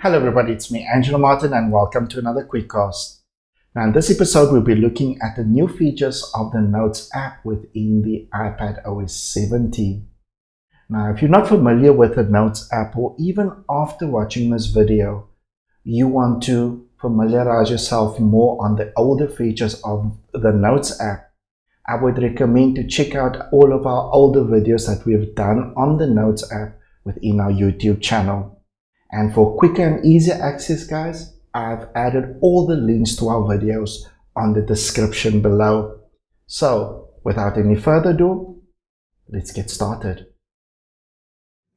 Hello everybody, it's me Angelo Martin and welcome to another Quickcast. Now in this episode we'll be looking at the new features of the Notes app within the iPadOS 17. Now if you're not familiar with the Notes app, or even after watching this video, you want to familiarize yourself more on the older features of the Notes app, I would recommend to check out all of our older videos that we have done on the Notes app within our YouTube channel. And for quicker and easier access, guys, I've added all the links to our videos on the description below. So, without any further ado, let's get started.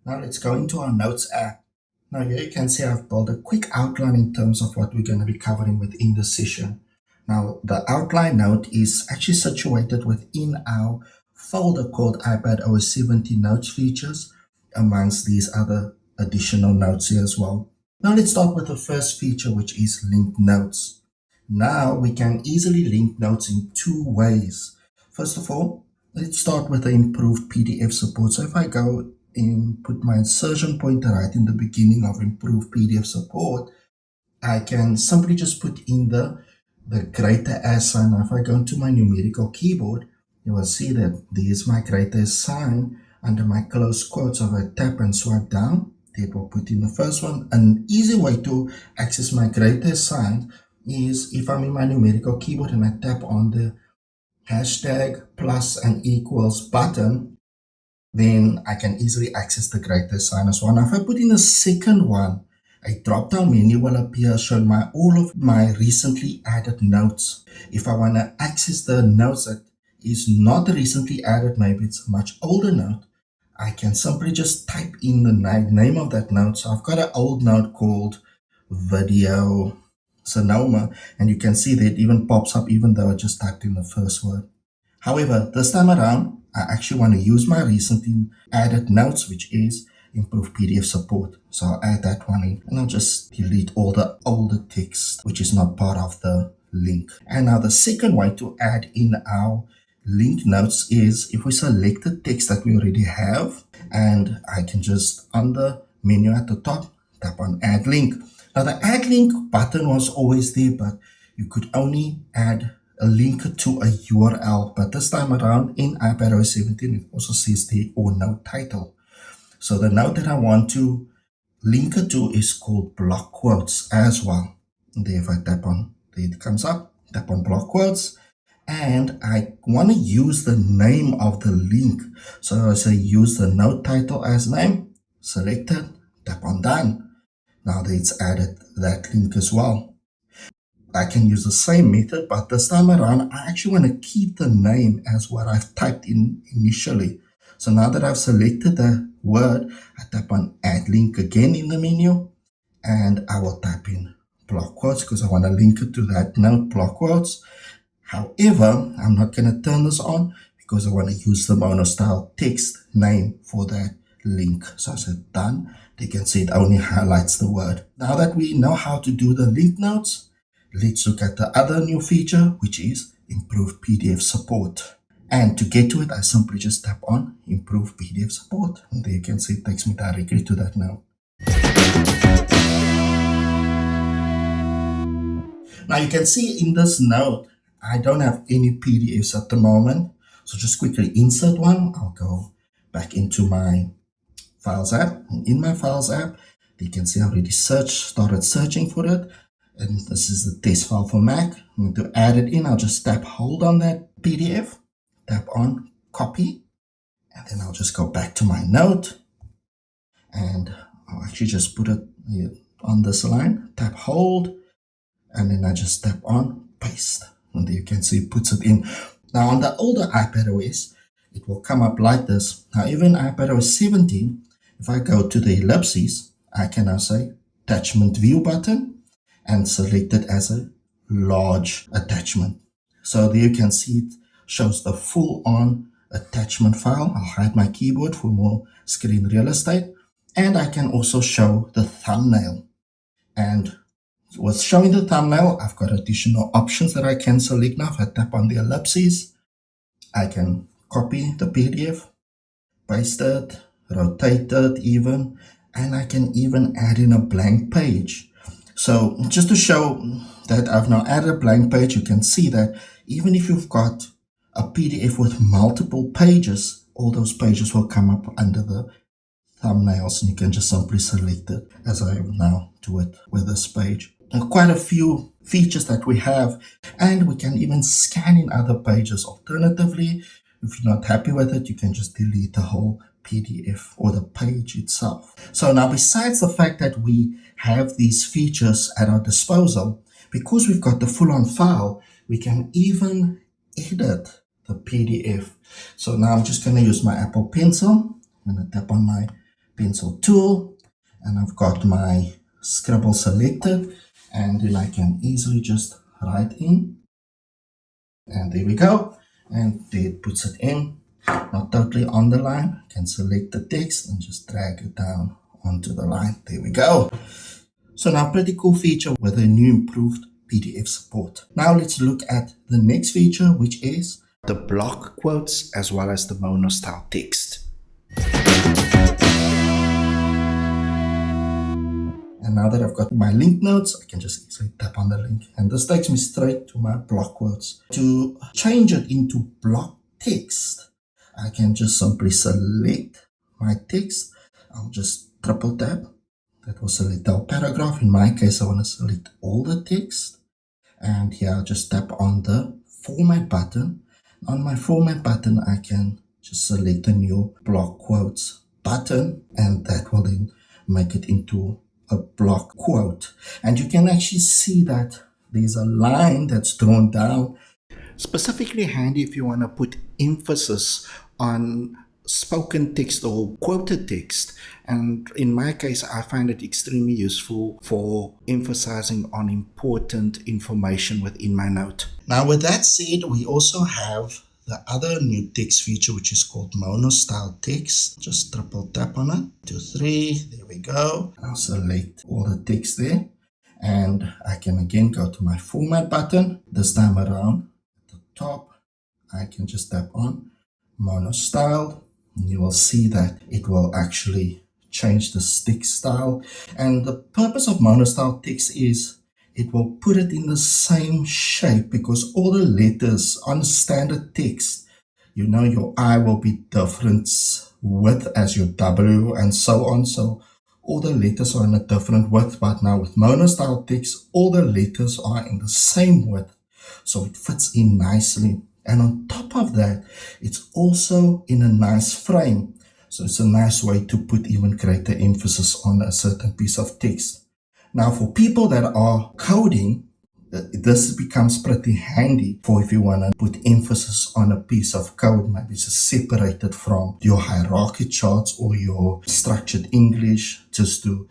Now let's go into our Notes app. Now here you can see I've built a quick outline in terms of what we're going to be covering within the session. Now the outline note is actually situated within our folder called iPadOS 17 Notes features, amongst these other additional notes here as well. Now let's start with the first feature, which is linked notes. Now we can easily link notes in two ways. First of all, let's start with the improved PDF support. So if I go and put my insertion pointer right in the beginning of improved PDF support, I can simply just put in the greater as sign. Now if I go into my numerical keyboard, you will see that there's my greater sign under my close quotes. So if I tap and swipe down, it will put in the first one. An easy way to access my greater sign is if I'm in my numerical keyboard and I tap on the hashtag plus and equals button, then I can easily access the greater sign as well. Now if I put in the second one, a drop-down menu will appear showing all of my recently added notes. If I want to access the notes that is not recently added, maybe it's a much older note, I can simply just type in the name of that note. So I've got an old note called Video Sonoma, and you can see that it even pops up even though I just typed in the first word. However, this time around, I actually want to use my recently added notes, which is improved PDF support. So I'll add that one in, and I'll just delete all the older text, which is not part of the link. And now the second way to add in our link notes is if we select the text that we already have, and I can just, on the menu at the top, tap on add link. Now the add link button was always there, but you could only add a link to a URL. But this time around in iPadOS 17, it also says the or note title. So the note that I want to link it to is called block quotes as well. And there, if I tap on, there it comes up, tap on block quotes, and I want to use the name of the link. So I say use the note title as name, select it, tap on done. Now that it's added that link as well. I can use the same method, but this time around, I actually want to keep the name as what I've typed in initially. So now that I've selected the word, I tap on add link again in the menu, and I will type in block quotes because I want to link it to that note, block quotes. However, I'm not going to turn this on because I want to use the Monostyled text name for that link. So I said done. You can see it only highlights the word. Now that we know how to do the link notes, let's look at the other new feature, which is improved PDF support. And to get to it, I simply just tap on improve PDF support. And there you can see it takes me directly to that now. Now you can see in this note, I don't have any PDFs at the moment. So just quickly insert one. I'll go back into my Files app. And in my Files app, you can see I already started searching for it. And this is the test file for Mac. And to add it in, I'll just tap hold on that PDF, tap on copy, and then I'll just go back to my note. And I'll actually just put it here on this line, tap hold, and then I just tap on paste. And there you can see it puts it in. Now on the older iPadOS, it will come up like this. Now even iPadOS 17, if I go to the ellipses, I can now say attachment view button and select it as a large attachment. So there you can see it shows the full on attachment file. I'll hide my keyboard for more screen real estate. And I can also show the thumbnail. And with showing the thumbnail, I've got additional options that I can select now. If I tap on the ellipses, I can copy the PDF, paste it, rotate it even, and I can even add in a blank page. So just to show that I've now added a blank page, you can see that even if you've got a PDF with multiple pages, all those pages will come up under the thumbnails, and you can just simply select it as I now do it with this page. Quite a few features that we have, and we can even scan in other pages. Alternatively, if you're not happy with it, you can just delete the whole PDF or the page itself. So now, besides the fact that we have these features at our disposal, because we've got the full-on file, we can even edit the PDF. So now I'm just going to use my Apple Pencil. I'm going to tap on my pencil tool, and I've got my scribble selected, and then I can easily just write in, and there we go, and there it puts it in. Not totally on the line, I can select the text and just drag it down onto the line. There we go. So now, pretty cool feature with a new improved PDF support. Now let's look at the next feature, which is the block quotes as well as the monostyle text. And now that I've got my link notes, I can just easily tap on the link. And this takes me straight to my block quotes. To change it into block text, I can just simply select my text. I'll just triple tap. That will select the paragraph. In my case, I want to select all the text. And here I'll just tap on the format button. On my format button, I can just select the new block quotes button, and that will then make it into a block quote. And you can actually see that there's a line that's drawn down. Specifically handy if you want to put emphasis on spoken text or quoted text, and in my case I find it extremely useful for emphasizing on important information within my note. Now, with that said, we also have the other new text feature, which is called Monostyled text. Just triple tap on it. 2, 3, there we go. I'll select all the text there, and I can again go to my format button. This time around at the top, I can just tap on Monostyled. You will see that it will actually change the text style. And the purpose of monostyle text is it will put it in the same shape, because all the letters on standard text, you know, your I will be different width as your W and so on. So all the letters are in a different width, but now with monostyle text, all the letters are in the same width. So it fits in nicely. And on top of that, it's also in a nice frame. So it's a nice way to put even greater emphasis on a certain piece of text. Now, for people that are coding, this becomes pretty handy for if you want to put emphasis on a piece of code, maybe just separated from your hierarchy charts or your structured English, just to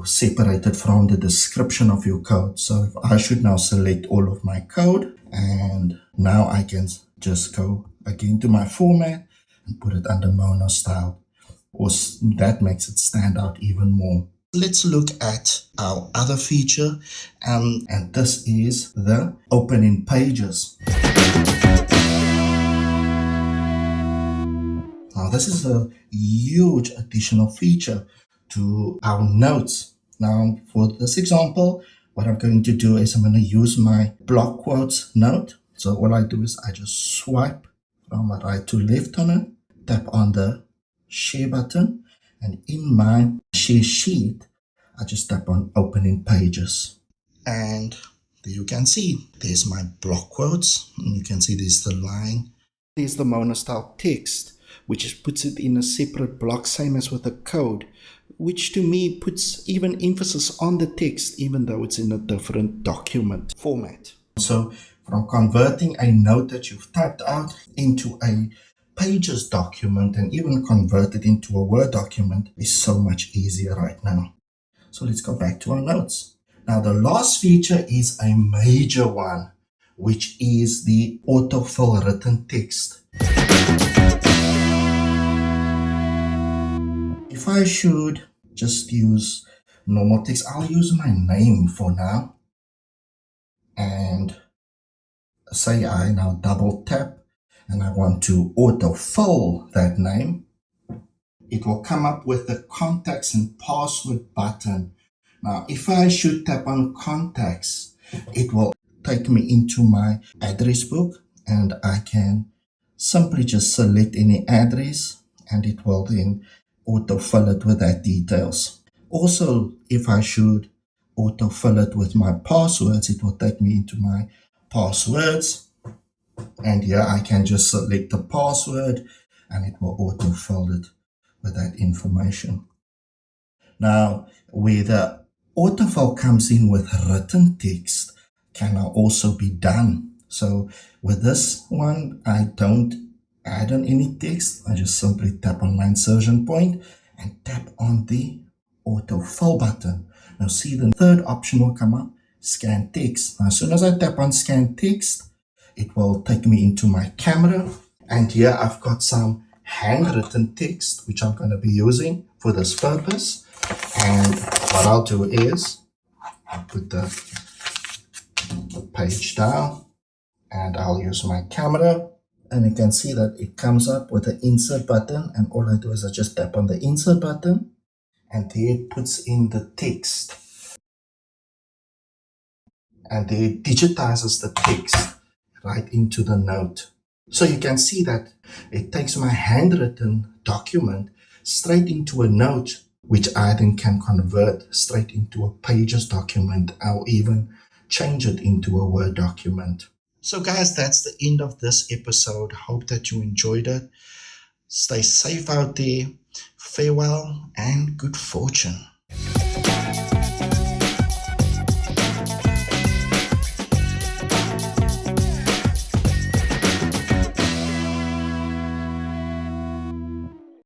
separate it from the description of your code. So if I should now select all of my code, and now I can just go again to my format and put it under monostyle, or that makes it stand out even more. Let's look at our other feature, and this is the opening pages. Now, this is a huge additional feature to our notes. Now, for this example, what I'm going to do is I'm going to use my block quotes note. So all I do is I just swipe from right to left on it, tap on the share button, and in my share sheet, I just tap on opening pages. And there you can see, there's my block quotes, and you can see there's the line. There's the monostyle text, which puts it in a separate block, same as with the code, which to me puts even emphasis on the text, even though it's in a different document format. So from converting a note that you've typed out into a pages document and even convert it into a Word document is so much easier right now. So let's go back to our notes. Now, the last feature is a major one, which is the autofill written text. If I should just use normal text, I'll use my name for now. And say I now double tap and I want to autofill that name. it will come up with the contacts and password button. Now, if I should tap on contacts, it will take me into my address book, and I can simply just select any address and it will then autofill it with that details. Also, if I should autofill it with my passwords, it will take me into my passwords, and here I can just select the password and it will autofill it with that information. Now, where the autofill comes in with written text can now also be done. So with this one, I don't add on any text. I just simply tap on my insertion point and tap on the autofill button. Now see, the third option will come up, scan text. Now as soon as I tap on scan text, it will take me into my camera, and here I've got some handwritten text which I'm going to be using for this purpose. And what I'll do is I'll put the page down and I'll use my camera, and you can see that it comes up with the insert button, and all I do is I just tap on the insert button and there it puts in the text, and there it digitizes the text right into the note. So you can see that it takes my handwritten document straight into a note, which I then can convert straight into a Pages document or even change it into a Word document. So guys, that's the end of this episode. Hope that you enjoyed it. Stay safe out there. Farewell and good fortune.